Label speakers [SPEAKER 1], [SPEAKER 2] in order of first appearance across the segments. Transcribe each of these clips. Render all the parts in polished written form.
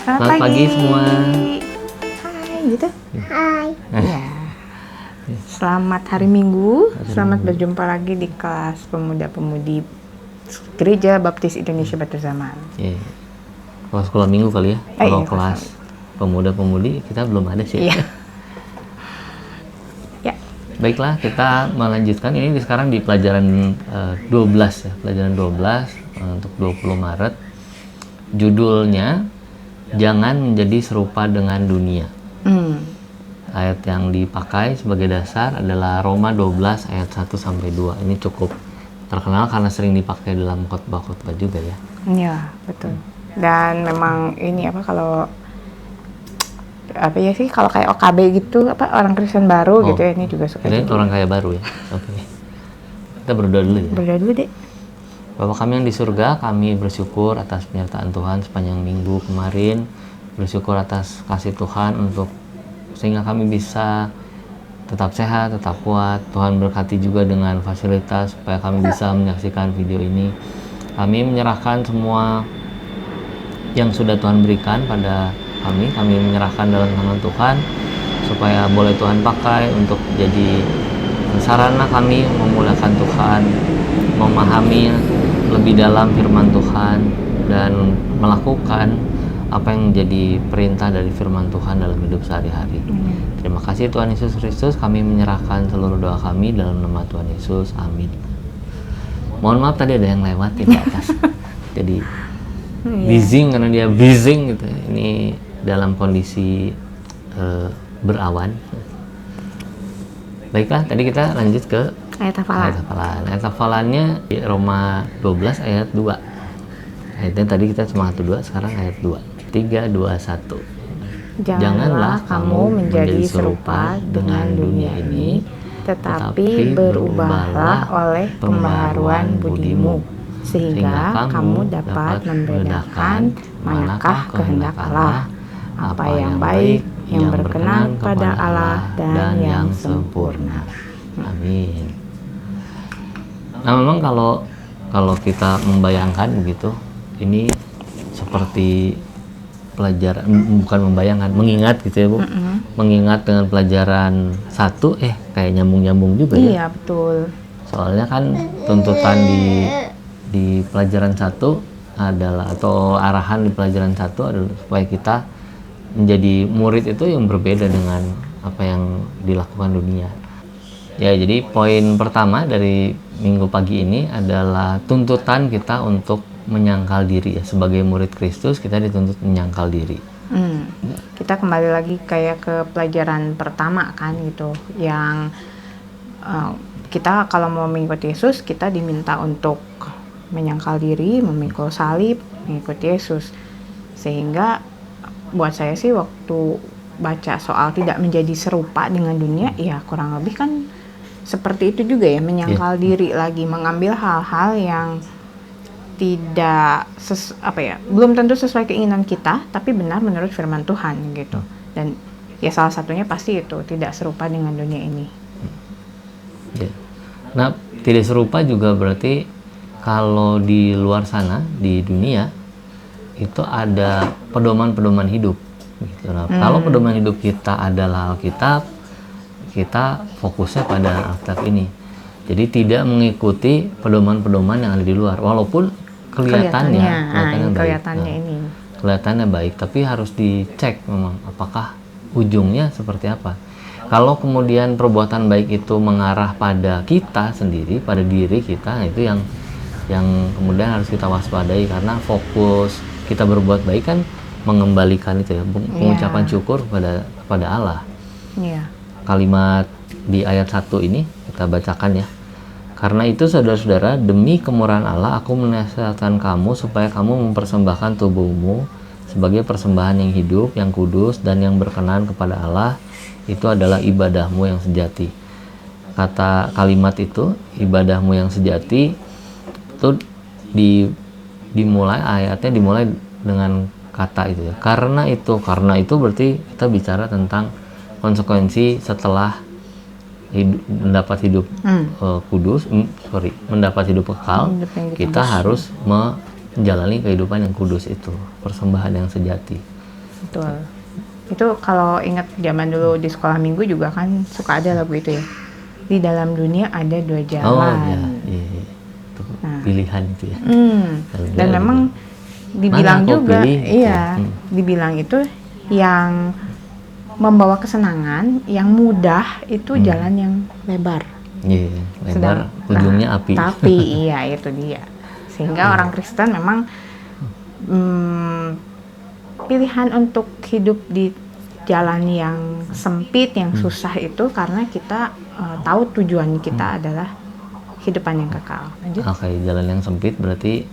[SPEAKER 1] Selamat pagi semua.
[SPEAKER 2] Hai, gitu. Hai. Ya. Selamat hari Minggu. Selamat berjumpa lagi di kelas pemuda-pemudi Gereja Baptis Indonesia Batu Zaman.
[SPEAKER 1] Yeah. Kalau sekolah minggu kali ya. Kalau kelas pemuda-pemudi kita belum ada sih.
[SPEAKER 2] Iya. Ya.
[SPEAKER 1] Baiklah, kita melanjutkan ini sekarang di pelajaran 12 ya. Pelajaran 12 untuk 20 Maret. Judulnya Jangan Menjadi Serupa Dengan Dunia. Ayat yang dipakai sebagai dasar adalah Roma 12 ayat 1 sampai 2. Ini cukup terkenal karena sering dipakai dalam khotbah-khotbah juga ya.
[SPEAKER 2] Iya, betul. Dan memang ini kalau kayak OKB gitu, orang Kristen baru gitu ya, ini juga suka.
[SPEAKER 1] Ini orang kaya baru ya. Oke. Kita berdoa dulu ya.
[SPEAKER 2] Berdoa dulu deh.
[SPEAKER 1] Bapa kami yang di surga, kami bersyukur atas penyertaan Tuhan sepanjang minggu kemarin. Bersyukur atas kasih Tuhan sehingga kami bisa tetap sehat, tetap kuat. Tuhan berkati juga dengan fasilitas supaya kami bisa menyaksikan video ini. Kami menyerahkan semua yang sudah Tuhan berikan pada kami. Kami menyerahkan dalam tangan Tuhan supaya boleh Tuhan pakai untuk jadi sarana kami memuliakan Tuhan, memahami lebih dalam firman Tuhan dan melakukan apa yang menjadi perintah dari firman Tuhan dalam hidup sehari-hari. Terima kasih Tuhan Yesus Kristus, kami menyerahkan seluruh doa kami dalam nama Tuhan Yesus. Amin. Mohon maaf tadi ada yang lewat di atas. Jadi busy karena dia busy gitu. Ini dalam kondisi berawan. Baiklah, tadi kita lanjut ke
[SPEAKER 2] ayat hafalan.
[SPEAKER 1] Ayat hafalannya di Roma 12 ayat 2. Ayatnya tadi kita cuma 1-2, sekarang ayat 2. 3, 2, 1.
[SPEAKER 2] Janganlah kamu menjadi serupa dengan dunia ini, tetapi berubahlah oleh pembaharuan budimu, sehingga kamu dapat membedakan manakah kehendak Allah, apa yang baik, yang berkenan pada Allah, dan yang sempurna.
[SPEAKER 1] Amin. Nah, memang kalau kita membayangkan begitu, ini seperti pelajaran, bukan membayangkan, mengingat gitu ya Bu. Mengingat dengan pelajaran 1, kayak nyambung-nyambung juga ya.
[SPEAKER 2] Iya, betul.
[SPEAKER 1] Soalnya kan tuntutan di pelajaran 1 adalah, atau arahan di pelajaran 1 adalah supaya kita menjadi murid itu yang berbeda dengan apa yang dilakukan dunia. Ya, jadi poin pertama dari minggu pagi ini adalah tuntutan kita untuk menyangkal diri ya. Sebagai murid Kristus kita dituntut menyangkal diri.
[SPEAKER 2] Kita kembali lagi kayak ke pelajaran pertama kan gitu, yang kita kalau mau mengikuti Yesus kita diminta untuk menyangkal diri, memikul salib, mengikuti Yesus. Sehingga buat saya sih waktu baca soal tidak menjadi serupa dengan dunia, ya kurang lebih kan seperti itu juga ya, menyangkal diri lagi, mengambil hal-hal yang tidak belum tentu sesuai keinginan kita, tapi benar menurut firman Tuhan gitu. Dan ya salah satunya pasti itu tidak serupa dengan dunia ini.
[SPEAKER 1] Nah, tidak serupa juga berarti kalau di luar sana di dunia itu ada pedoman-pedoman hidup gitu. Nah, kalau pedoman hidup kita adalah Alkitab, kita fokusnya pada Alkitab ini. Jadi tidak mengikuti pedoman-pedoman yang ada di luar, walaupun kelihatannya baik, tapi harus dicek memang apakah ujungnya seperti apa. Kalau kemudian perbuatan baik itu mengarah pada kita sendiri, pada diri kita, itu yang kemudian harus kita waspadai, karena fokus kita berbuat baik kan mengembalikan itu ya, pengucapan syukur kepada Allah. Kalimat di ayat 1 ini kita bacakan ya. Karena itu saudara-saudara, demi kemurahan Allah aku menasihatkan kamu supaya kamu mempersembahkan tubuhmu sebagai persembahan yang hidup, yang kudus, dan yang berkenan kepada Allah. Itu adalah ibadahmu yang sejati. Kata kalimat itu, ibadahmu yang sejati, itu ayatnya dimulai dengan kata itu ya. Karena itu berarti kita bicara tentang konsekuensi setelah mendapat hidup mendapat hidup kekal, kita harus menjalani kehidupan yang kudus itu, persembahan yang sejati.
[SPEAKER 2] betul. Itu kalau ingat zaman dulu di sekolah minggu juga kan suka ada lagu itu ya. Di dalam dunia ada dua jalan.
[SPEAKER 1] Oh iya, iya. Itu
[SPEAKER 2] Nah.
[SPEAKER 1] pilihan itu ya.
[SPEAKER 2] Dan memang dibilang
[SPEAKER 1] Mana kau
[SPEAKER 2] juga,
[SPEAKER 1] pilih?
[SPEAKER 2] iya, dibilang itu yang membawa kesenangan, yang mudah itu jalan yang lebar.
[SPEAKER 1] Iya, lebar, ujungnya api.
[SPEAKER 2] Tapi iya itu dia. Sehingga orang Kristen memang pilihan untuk hidup di jalan yang sempit, yang susah itu karena kita tahu tujuan kita adalah kehidupan yang kekal. Lanjut.
[SPEAKER 1] Oke, jalan yang sempit berarti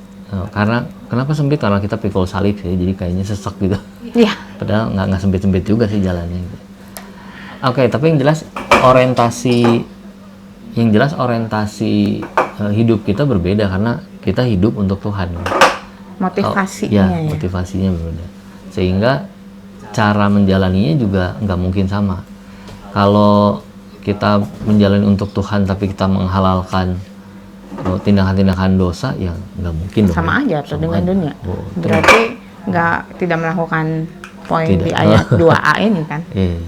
[SPEAKER 1] karena kenapa sempit? Karena kita pikul salib sih, jadi kayaknya sesek gitu.
[SPEAKER 2] Iya.
[SPEAKER 1] Padahal nggak sempit-sempit juga sih jalannya. Gitu. Oke, tapi yang jelas orientasi hidup kita berbeda karena kita hidup untuk Tuhan.
[SPEAKER 2] Motivasinya ya.
[SPEAKER 1] Motivasinya berbeda. Sehingga cara menjalaninya juga nggak mungkin sama. Kalau kita menjalani untuk Tuhan tapi kita menghalalkan tindakan-tindakan dosa, ya nggak mungkin dong.
[SPEAKER 2] Sama aja tuh dengan
[SPEAKER 1] aja.
[SPEAKER 2] dunia.
[SPEAKER 1] Itu
[SPEAKER 2] Berarti tidak melakukan poin di ayat 2a ini kan.
[SPEAKER 1] Iya.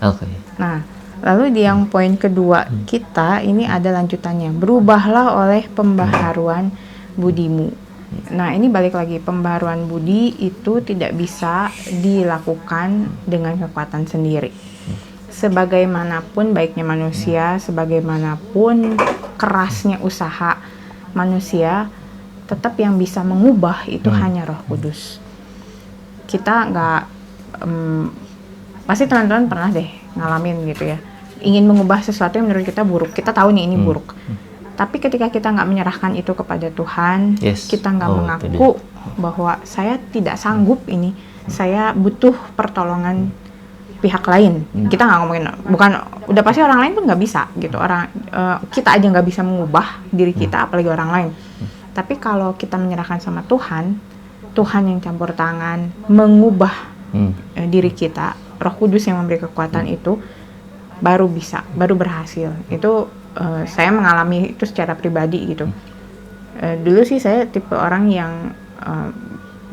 [SPEAKER 1] Oke.
[SPEAKER 2] Nah, lalu di yang poin kedua kita ini ada lanjutannya. Berubahlah oleh pembaharuan budimu. Nah, ini balik lagi, pembaharuan budi itu tidak bisa dilakukan dengan kekuatan sendiri. Sebagaimanapun baiknya manusia, sebagaimanapun kerasnya usaha manusia, tetap yang bisa mengubah itu hanya Roh Kudus. Kita nggak, pasti teman-teman pernah deh ngalamin gitu ya, ingin mengubah sesuatu yang menurut kita buruk. Kita tahu nih ini buruk. Tapi ketika kita nggak menyerahkan itu kepada Tuhan, kita nggak mengaku bahwa saya tidak sanggup ini, saya butuh pertolongan pihak lain. Kita nggak ngomongin, udah pasti orang lain pun nggak bisa gitu. Kita aja nggak bisa mengubah diri kita, apalagi orang lain. Tapi kalau kita menyerahkan sama Tuhan, Tuhan yang campur tangan mengubah diri kita, Roh Kudus yang memberi kekuatan itu, baru berhasil. Itu saya mengalami itu secara pribadi gitu. Dulu sih saya tipe orang yang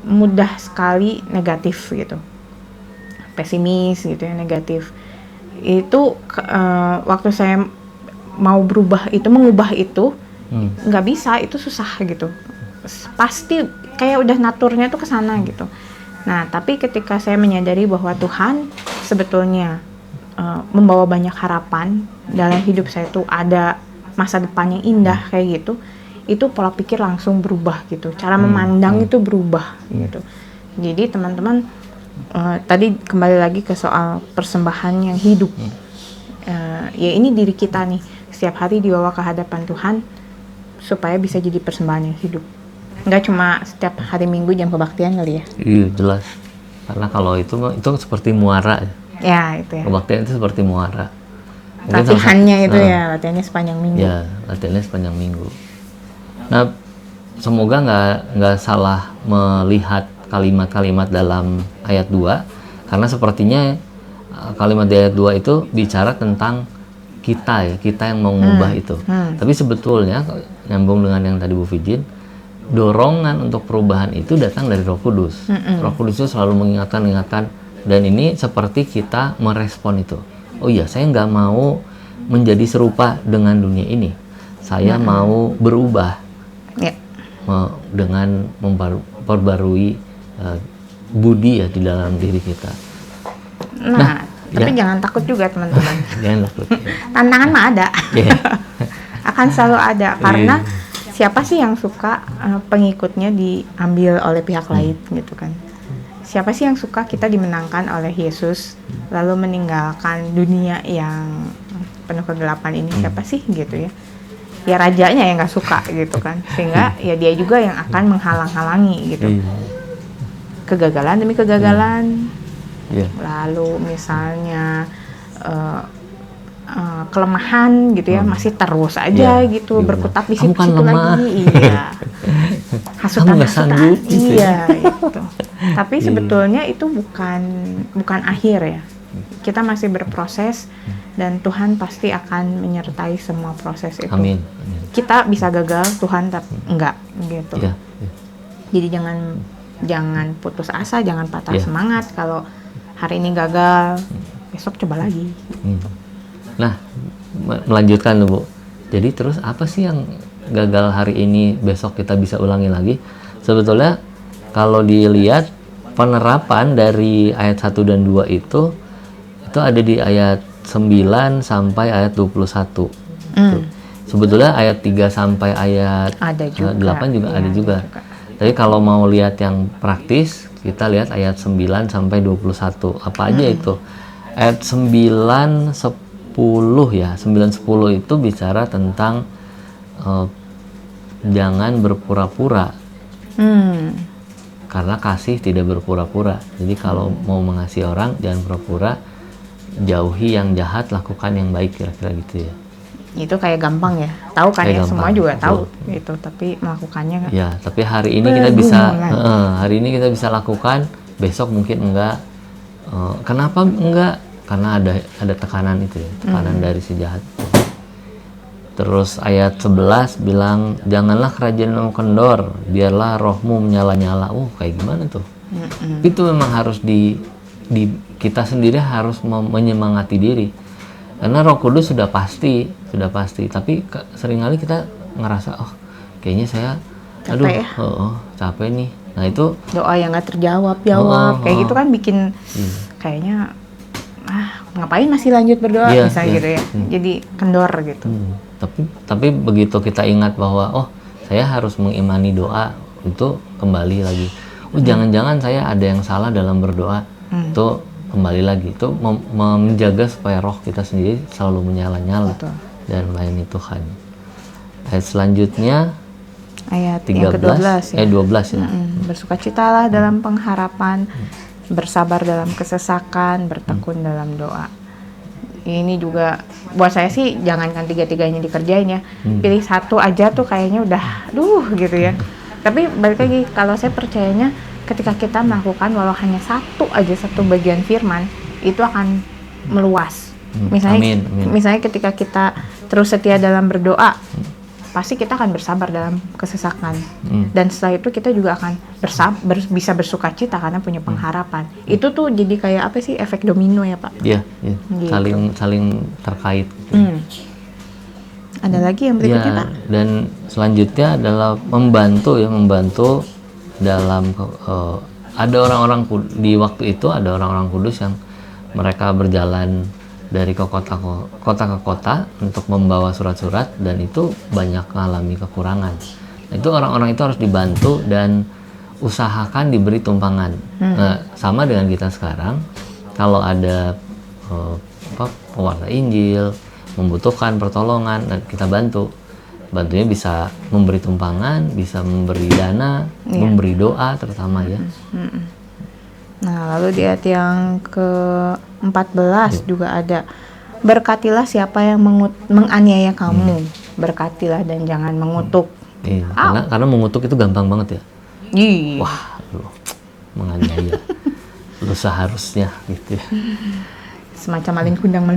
[SPEAKER 2] mudah sekali negatif gitu, pesimis gitu ya, negatif. Itu waktu saya mau mengubah itu nggak bisa, itu susah gitu. Pasti kayak udah naturnya tuh kesana gitu. Nah, tapi ketika saya menyadari bahwa Tuhan sebetulnya membawa banyak harapan dalam hidup saya, tuh ada masa depan yang indah kayak gitu, itu pola pikir langsung berubah gitu, cara memandang itu berubah gitu. Jadi teman-teman, tadi kembali lagi ke soal persembahan yang hidup. Ya ini diri kita nih, setiap hari dibawa ke hadapan Tuhan supaya bisa jadi persembahan yang hidup. Nggak cuma setiap hari Minggu jam kebaktian kali ya.
[SPEAKER 1] Iya, jelas. Karena kalau itu seperti muara.
[SPEAKER 2] Ya, itu ya.
[SPEAKER 1] Kebaktian itu seperti muara.
[SPEAKER 2] Latihannya itu ya, latihannya sepanjang minggu.
[SPEAKER 1] Ya, latihannya sepanjang minggu. Nah, semoga nggak salah melihat kalimat-kalimat dalam ayat 2, karena sepertinya kalimat di ayat 2 itu bicara tentang kita yang mau mengubah itu. Tapi sebetulnya nyambung dengan yang tadi Bu Vijin, dorongan untuk perubahan itu datang dari Roh Kudus. Roh Kudus itu selalu mengingatkan, dan ini seperti kita merespon itu. Oh iya, saya nggak mau menjadi serupa dengan dunia ini. Saya mau berubah dengan memperbarui budi ya di dalam diri kita.
[SPEAKER 2] Nah tapi jangan takut juga teman-teman.
[SPEAKER 1] Jangan takut.
[SPEAKER 2] Tantangan mah ada. Akan selalu ada, karena siapa sih yang suka pengikutnya diambil oleh pihak lain gitu kan? Siapa sih yang suka kita dimenangkan oleh Yesus lalu meninggalkan dunia yang penuh kegelapan ini? Siapa sih gitu ya? Ya rajanya yang nggak suka gitu kan, sehingga ya dia juga yang akan menghalang-halangi gitu. Kegagalan demi kegagalan. Lalu misalnya kelemahan gitu ya, masih terus aja gitu berkutat di situ lagi. Iya. Hasutan-hasutan. Iya gitu. Tapi sebetulnya itu bukan akhir ya. Kita masih berproses dan Tuhan pasti akan menyertai semua proses itu.
[SPEAKER 1] Amin.
[SPEAKER 2] Kita bisa gagal, Tuhan enggak gitu.
[SPEAKER 1] Yeah.
[SPEAKER 2] Jadi jangan putus asa, jangan patah semangat kalau hari ini gagal, besok coba lagi.
[SPEAKER 1] Nah, melanjutkan Bu. Jadi terus apa sih yang gagal hari ini, besok kita bisa ulangi lagi? Sebetulnya kalau dilihat penerapan dari ayat 1 dan 2 itu ada di ayat 9 sampai ayat 21. Tuh. Sebetulnya ayat 3 sampai ayat
[SPEAKER 2] Ada juga.
[SPEAKER 1] 8 juga
[SPEAKER 2] Iya,
[SPEAKER 1] ada juga. Tapi kalau mau lihat yang praktis, kita lihat ayat 9 sampai 21. Apa aja itu? Ayat 9, 10 ya. 9, 10 itu bicara tentang jangan berpura-pura. Karena kasih tidak berpura-pura. Jadi kalau mau mengasihi orang, jangan pura-pura. Jauhi yang jahat, lakukan yang baik, kira-kira gitu ya.
[SPEAKER 2] Itu kayak gampang ya, tahu kan
[SPEAKER 1] Kayak
[SPEAKER 2] ya, semua
[SPEAKER 1] gampang,
[SPEAKER 2] juga tahu
[SPEAKER 1] betul.
[SPEAKER 2] gitu, tapi melakukannya nggak.
[SPEAKER 1] Ya, tapi hari ini kita bisa,
[SPEAKER 2] Pergumulan.
[SPEAKER 1] hari ini kita bisa lakukan, besok mungkin enggak. Kenapa enggak? Karena ada tekanan itu ya, tekanan dari si jahat. Terus ayat 11 bilang, janganlah kerajaanmu kendor, biarlah rohmu menyala-nyala. Kayak gimana tuh? Itu memang harus kita sendiri harus menyemangati diri. Karena Roh Kudus sudah pasti, tapi seringkali kita ngerasa, kayaknya saya,
[SPEAKER 2] Capek ya?
[SPEAKER 1] capek nih. Nah itu
[SPEAKER 2] Doa yang nggak terjawab, kayak gitu kan bikin kayaknya ngapain masih lanjut berdoa,
[SPEAKER 1] Iya,
[SPEAKER 2] misalnya
[SPEAKER 1] iya.
[SPEAKER 2] gitu ya. Jadi kendor gitu.
[SPEAKER 1] Tapi begitu kita ingat bahwa saya harus mengimani doa, itu kembali lagi. Jangan-jangan saya ada yang salah dalam berdoa, itu kembali lagi, itu menjaga supaya roh kita sendiri selalu menyala-nyala.
[SPEAKER 2] Betul.
[SPEAKER 1] Dan melayani Tuhan. Ayat selanjutnya
[SPEAKER 2] Ayat
[SPEAKER 1] 13,
[SPEAKER 2] yang ke-12 ya.
[SPEAKER 1] 12 ya.
[SPEAKER 2] Bersukacitalah dalam pengharapan, bersabar dalam kesesakan, bertekun dalam doa. Ini juga buat saya sih, jangankan tiga-tiganya dikerjain ya. Pilih satu aja tuh kayaknya udah gitu ya. Tapi balik lagi, kalau saya percayanya ketika kita melakukan walau hanya satu bagian firman, itu akan meluas.
[SPEAKER 1] Amin.
[SPEAKER 2] Misalnya ketika kita terus setia dalam berdoa, pasti kita akan bersabar dalam kesesakan. Dan setelah itu kita juga akan bisa bersukacita karena punya pengharapan. Itu tuh jadi kayak apa sih, efek domino ya Pak?
[SPEAKER 1] Iya.
[SPEAKER 2] Gitu.
[SPEAKER 1] Saling terkait.
[SPEAKER 2] Ada lagi yang berikutnya Pak?
[SPEAKER 1] Dan selanjutnya adalah membantu dalam ada orang-orang di waktu itu, ada orang-orang kudus yang mereka berjalan dari kota ke kota untuk membawa surat-surat, dan itu banyak mengalami kekurangan. Nah, itu orang-orang itu harus dibantu dan usahakan diberi tumpangan. Nah, sama dengan kita sekarang, kalau ada pewarta Injil membutuhkan pertolongan, kita bantunya bisa memberi tumpangan, bisa memberi dana, memberi doa terutama ya.
[SPEAKER 2] Nah, lalu di ayat yang ke-14 juga ada, berkatilah siapa yang menganiaya kamu, berkatilah dan jangan mengutuk.
[SPEAKER 1] Iya, karena mengutuk itu gampang banget ya.
[SPEAKER 2] Iya.
[SPEAKER 1] Wah, lu menganiaya, lu seharusnya gitu ya.
[SPEAKER 2] Semacam malin kundang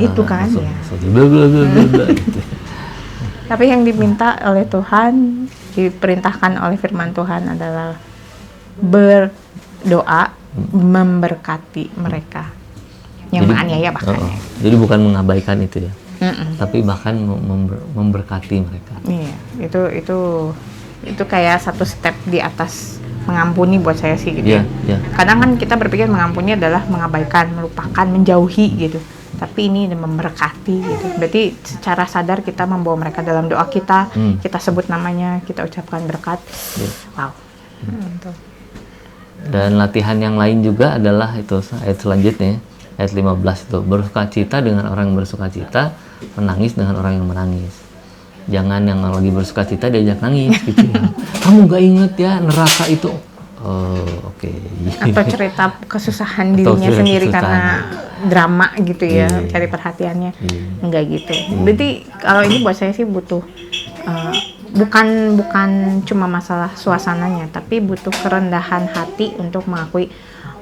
[SPEAKER 2] itu kan ya.
[SPEAKER 1] Gitu.
[SPEAKER 2] Tapi yang diminta oleh Tuhan, diperintahkan oleh firman Tuhan adalah berdoa, memberkati mereka yang menganiaya bahkan.
[SPEAKER 1] Jadi bukan mengabaikan itu ya, tapi bahkan memberkati mereka.
[SPEAKER 2] Iya, itu kayak satu step di atas mengampuni buat saya sih gitu ya. Kadang kan kita berpikir mengampuni adalah mengabaikan, melupakan, menjauhi gitu. Tapi ini memberkati gitu. Berarti secara sadar kita membawa mereka dalam doa kita, kita sebut namanya, kita ucapkan berkat. Wow.
[SPEAKER 1] Dan latihan yang lain juga adalah itu ayat selanjutnya, ayat 15 itu, bersukacita dengan orang yang bersukacita, menangis dengan orang yang menangis. Jangan yang lagi bersukacita diajak nangis gitu ya. Kamu gak inget ya neraka itu? Oke.
[SPEAKER 2] Atau cerita kesusahan dirinya sendiri karena drama gitu ya, cari perhatiannya. Enggak gitu. Berarti kalau ini buat saya sih butuh bukan cuma masalah suasananya, tapi butuh kerendahan hati untuk mengakui,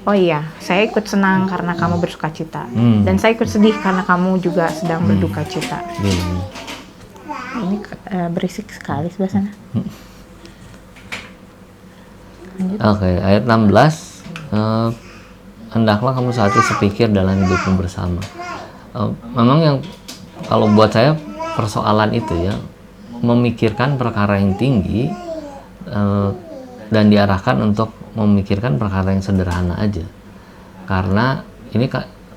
[SPEAKER 2] oh iya, saya ikut senang karena kamu bersukacita, dan saya ikut sedih karena kamu juga sedang berduka cita. Ini berisik sekali sebelah sana.
[SPEAKER 1] Oke, ayat 16. hendaklah kamu sehati sepikir dalam hidupmu bersama. Memang yang kalau buat saya persoalan itu ya, memikirkan perkara yang tinggi dan diarahkan untuk memikirkan perkara yang sederhana aja. Karena ini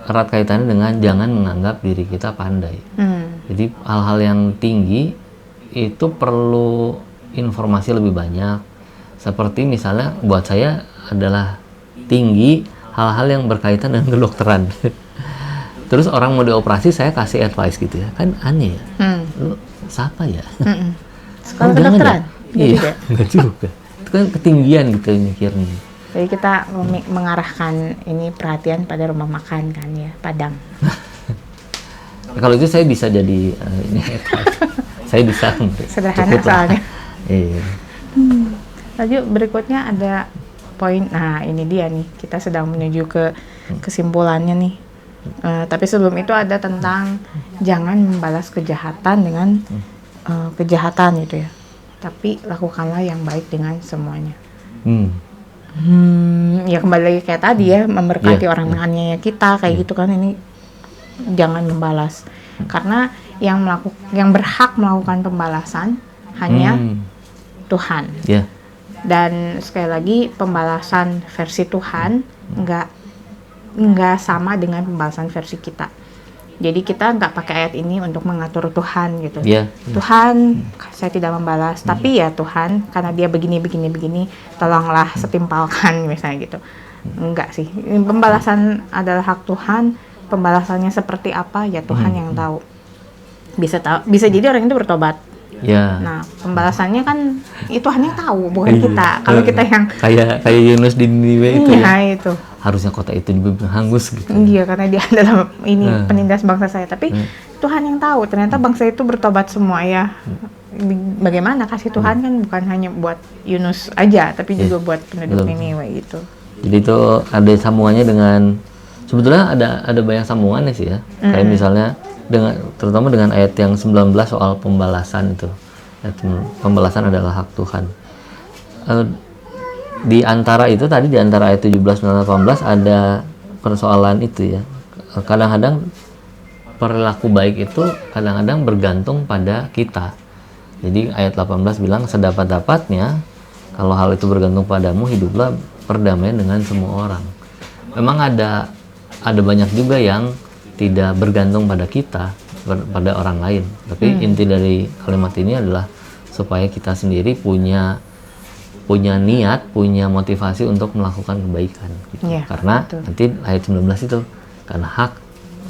[SPEAKER 1] erat kaitannya dengan jangan menganggap diri kita pandai. Jadi hal-hal yang tinggi itu perlu informasi lebih banyak. Seperti misalnya buat saya adalah tinggi hal-hal yang berkaitan dengan kedokteran. Terus orang mau dioperasi saya kasih advice gitu ya, kan aneh ya. Lu siapa ya?
[SPEAKER 2] Sekolah kedokteran?
[SPEAKER 1] Iya, enggak juga. Itu kan ketinggian gitu mikirnya.
[SPEAKER 2] Jadi kita mengarahkan ini perhatian pada rumah makan kan ya, Padang.
[SPEAKER 1] Kalau itu saya bisa jadi ini saya bisa.
[SPEAKER 2] Sederhana soalnya.
[SPEAKER 1] Iya.
[SPEAKER 2] Lalu berikutnya ada poin, nah ini dia nih, kita sedang menuju ke kesimpulannya nih. Tapi sebelum itu ada tentang jangan membalas kejahatan dengan kejahatan gitu ya. Tapi lakukanlah yang baik dengan semuanya. Ya kembali lagi kayak tadi ya, memberkati orang menganiaya kita kayak gitu kan, ini jangan membalas. Karena yang berhak melakukan pembalasan hanya Tuhan. Dan sekali lagi pembalasan versi Tuhan nggak sama dengan pembalasan versi kita. Jadi kita nggak pakai ayat ini untuk mengatur Tuhan gitu. Tuhan, saya tidak membalas, tapi ya Tuhan, karena dia begini, tolonglah setimpalkan misalnya gitu. Enggak sih. Pembalasan adalah hak Tuhan. Pembalasannya seperti apa ya Tuhan yang tahu. Bisa jadi orang itu bertobat. Nah, pembalasannya kan itu Tuhan yang tahu, bukan kita. Kalau kita yang
[SPEAKER 1] kayak Yunus di Niniwe itu
[SPEAKER 2] itu.
[SPEAKER 1] Harusnya kota itu hangus gitu.
[SPEAKER 2] Iya, karena dia adalah penindas bangsa saya. Tapi Tuhan yang tahu, ternyata bangsa itu bertobat semua ya. Bagaimana kasih Tuhan kan bukan hanya buat Yunus aja, tapi juga buat penduduk Niniwe gitu.
[SPEAKER 1] Jadi itu ada sambungannya dengan, sebetulnya ada banyak sambungannya sih ya. Kayak misalnya terutama dengan ayat yang 19 soal pembalasan itu. Pembalasan adalah hak Tuhan. Di antara itu tadi, di antara ayat 17 dan 18 ada persoalan itu ya. Kadang-kadang perilaku baik itu kadang-kadang bergantung pada kita. Jadi ayat 18 bilang sedapat-dapatnya kalau hal itu bergantung padamu, hiduplah perdamaian dengan semua orang. Memang ada banyak juga yang tidak bergantung pada kita, pada orang lain. Tapi inti dari kalimat ini adalah supaya kita sendiri punya niat, punya motivasi untuk melakukan kebaikan. Gitu. Karena nanti ayat 19 itu, karena hak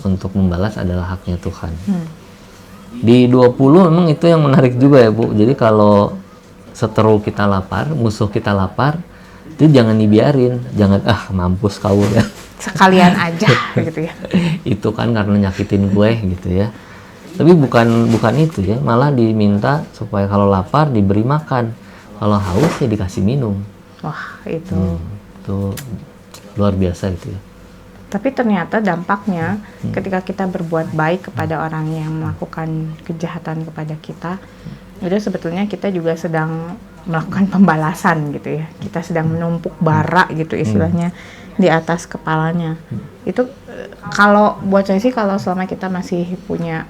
[SPEAKER 1] untuk membalas adalah haknya Tuhan. Di 20 memang itu yang menarik juga ya Bu. Jadi kalau seteru kita lapar, musuh kita lapar, itu jangan dibiarin, jangan mampus kau ya.
[SPEAKER 2] Sekalian aja gitu ya.
[SPEAKER 1] Itu kan karena nyakitin gue gitu ya. Tapi bukan itu ya, malah diminta supaya kalau lapar diberi makan, kalau haus ya dikasih minum.
[SPEAKER 2] Wah, itu
[SPEAKER 1] luar biasa itu ya.
[SPEAKER 2] Tapi ternyata dampaknya ketika kita berbuat baik kepada orang yang melakukan kejahatan kepada kita, itu sebetulnya kita juga sedang melakukan pembalasan gitu ya. Kita sedang menumpuk bara gitu istilahnya di atas kepalanya. Itu kalau buat saya sih, kalau selama kita masih punya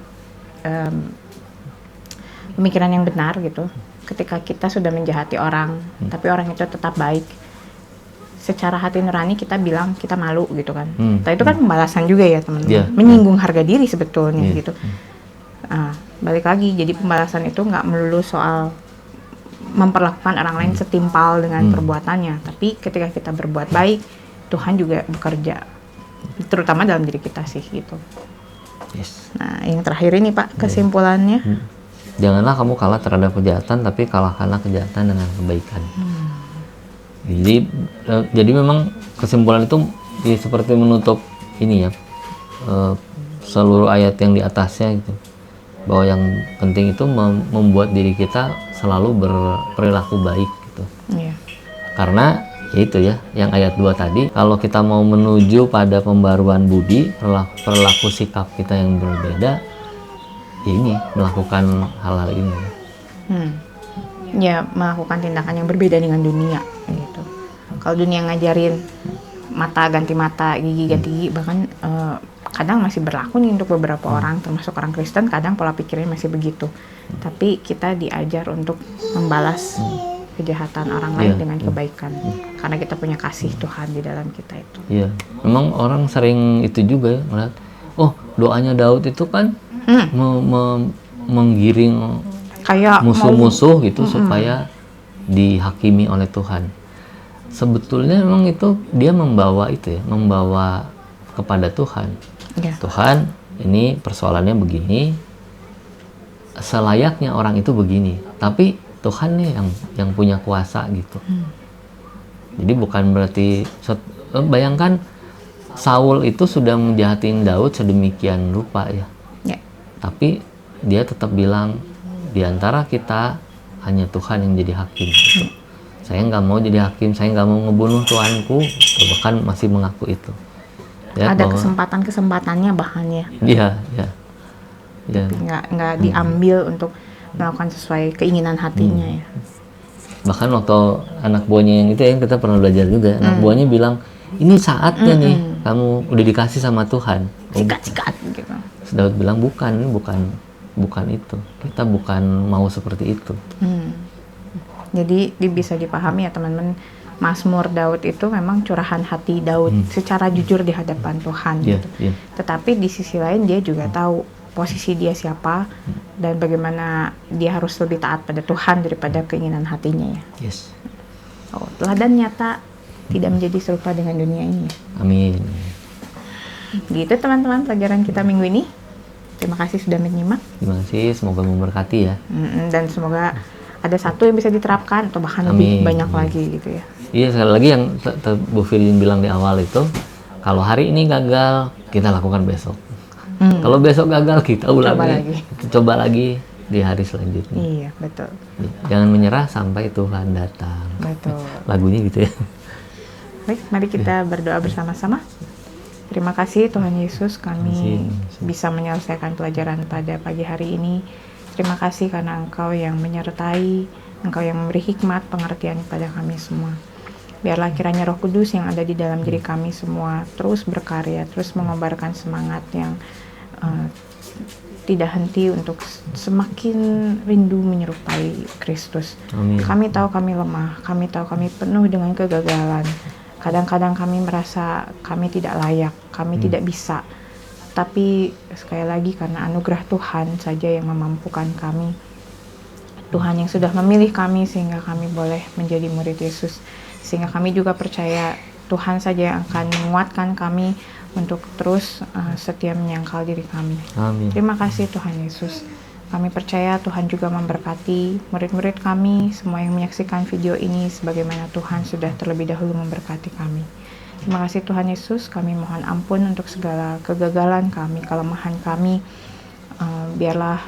[SPEAKER 2] pemikiran yang benar gitu, ketika kita sudah menjahati orang tapi orang itu tetap baik, secara hati nurani kita bilang kita malu gitu kan. Tapi itu kan pembalasan juga ya teman-teman. Menyinggung harga diri sebetulnya gitu. Balik lagi, jadi pembalasan itu nggak melulu soal memperlakukan orang lain setimpal dengan perbuatannya, tapi ketika kita berbuat baik, Tuhan juga bekerja, terutama dalam diri kita sih gitu. Nah, yang terakhir ini Pak, kesimpulannya.
[SPEAKER 1] Janganlah kamu kalah terhadap kejahatan, tapi kalahkanlah kejahatan dengan kebaikan. Jadi memang kesimpulan itu seperti menutup ini ya, seluruh ayat yang di atasnya gitu. Bahwa yang penting itu membuat diri kita selalu berperilaku baik gitu. Karena itu ya, yang ayat 2 tadi, kalau kita mau menuju pada pembaruan budi, perilaku sikap kita yang berbeda, ini melakukan hal-hal ini.
[SPEAKER 2] Ya, melakukan tindakan yang berbeda dengan dunia gitu. Kalau dunia ngajarin mata ganti mata, gigi ganti gigi, bahkan kadang masih berlaku nih untuk beberapa orang, termasuk orang Kristen, kadang pola pikirnya masih begitu. Tapi kita diajar untuk membalas kejahatan orang lain dengan kebaikan, karena kita punya kasih Tuhan di dalam kita itu.
[SPEAKER 1] Iya, memang orang sering itu juga ya, melihat, oh doanya Daud itu kan menggiring
[SPEAKER 2] Kayak
[SPEAKER 1] musuh-musuh gitu supaya dihakimi oleh Tuhan. Sebetulnya memang itu dia membawa kepada Tuhan.
[SPEAKER 2] Ya.
[SPEAKER 1] Tuhan, ini persoalannya begini, selayaknya orang itu begini, tapi Tuhan nih yang punya kuasa gitu. Jadi bukan berarti, bayangkan Saul itu sudah menjahatin Daud sedemikian rupa ya. Tapi dia tetap bilang, di antara kita hanya Tuhan yang jadi hakim gitu. Saya nggak mau jadi hakim, saya nggak mau ngebunuh Tuanku, bahkan masih mengaku itu. Ya,
[SPEAKER 2] ada kesempatan-kesempatannya bahannya.
[SPEAKER 1] Iya.
[SPEAKER 2] Tapi nggak diambil untuk melakukan sesuai keinginan hatinya ya.
[SPEAKER 1] Bahkan waktu anak buahnya yang itu yang kita pernah belajar juga, anak buahnya bilang, ini saatnya nih, kamu udah dikasih sama Tuhan.
[SPEAKER 2] Sikat gitu.
[SPEAKER 1] Daud bilang bukan itu, kita bukan mau seperti itu.
[SPEAKER 2] Jadi bisa dipahami ya teman-teman, Mazmur Daud itu memang curahan hati Daud secara jujur di hadapan Tuhan gitu. Tetapi di sisi lain dia juga tahu posisi dia siapa dan bagaimana dia harus lebih taat pada Tuhan daripada keinginan hatinya ya.
[SPEAKER 1] Yes.
[SPEAKER 2] Teladan nyata tidak menjadi serupa dengan dunia ini ya.
[SPEAKER 1] Amin.
[SPEAKER 2] Gitu teman-teman pelajaran kita minggu ini. Terima kasih sudah menyimak.
[SPEAKER 1] Terima kasih, semoga memberkati ya.
[SPEAKER 2] Dan semoga ada satu yang bisa diterapkan atau bahkan lebih banyak lagi gitu ya.
[SPEAKER 1] Iya, sekali lagi yang Bu Firin bilang di awal itu, kalau hari ini gagal, kita lakukan besok. Kalau besok gagal, kita ulangi. Coba lagi di hari selanjutnya.
[SPEAKER 2] Iya, betul.
[SPEAKER 1] Jangan menyerah sampai Tuhan datang.
[SPEAKER 2] Betul.
[SPEAKER 1] Lagunya gitu ya.
[SPEAKER 2] Baik, mari kita berdoa bersama-sama. Terima kasih Tuhan Yesus, kami bisa menyelesaikan pelajaran pada pagi hari ini. Terima kasih karena Engkau yang menyertai, Engkau yang memberi hikmat, pengertian kepada kami semua. Biarlah kiranya Roh Kudus yang ada di dalam diri kami semua terus berkarya, terus mengobarkan semangat yang tidak henti untuk semakin rindu menyerupai Kristus.
[SPEAKER 1] Amin.
[SPEAKER 2] Kami tahu kami lemah, kami tahu kami penuh dengan kegagalan. Kadang-kadang kami merasa kami tidak layak, kami tidak bisa. Tapi sekali lagi karena anugerah Tuhan saja yang memampukan kami. Tuhan yang sudah memilih kami sehingga kami boleh menjadi murid Yesus. Sehingga kami juga percaya Tuhan saja yang akan menguatkan kami untuk terus setia menyangkal diri kami.
[SPEAKER 1] Amin.
[SPEAKER 2] Terima kasih Tuhan Yesus. Kami percaya Tuhan juga memberkati murid-murid kami, semua yang menyaksikan video ini sebagaimana Tuhan sudah terlebih dahulu memberkati kami. Terima kasih Tuhan Yesus, kami mohon ampun untuk segala kegagalan kami, kelemahan kami. Biarlah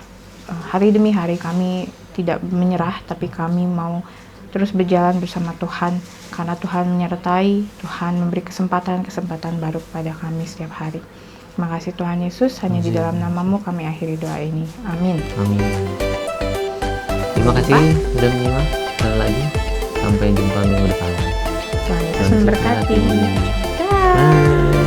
[SPEAKER 2] hari demi hari kami tidak menyerah, tapi kami mau terus berjalan bersama Tuhan, karena Tuhan menyertai, Tuhan memberi kesempatan-kesempatan baru kepada kami setiap hari. Terima kasih Tuhan Yesus, hanya di dalam nama-Mu kami akhiri doa ini. Amin.
[SPEAKER 1] Amin. Terima kasih sudah menyimak. Sekali lagi, sampai jumpa minggu depan.
[SPEAKER 2] Tuhan Yesus memberkati.
[SPEAKER 1] Bye.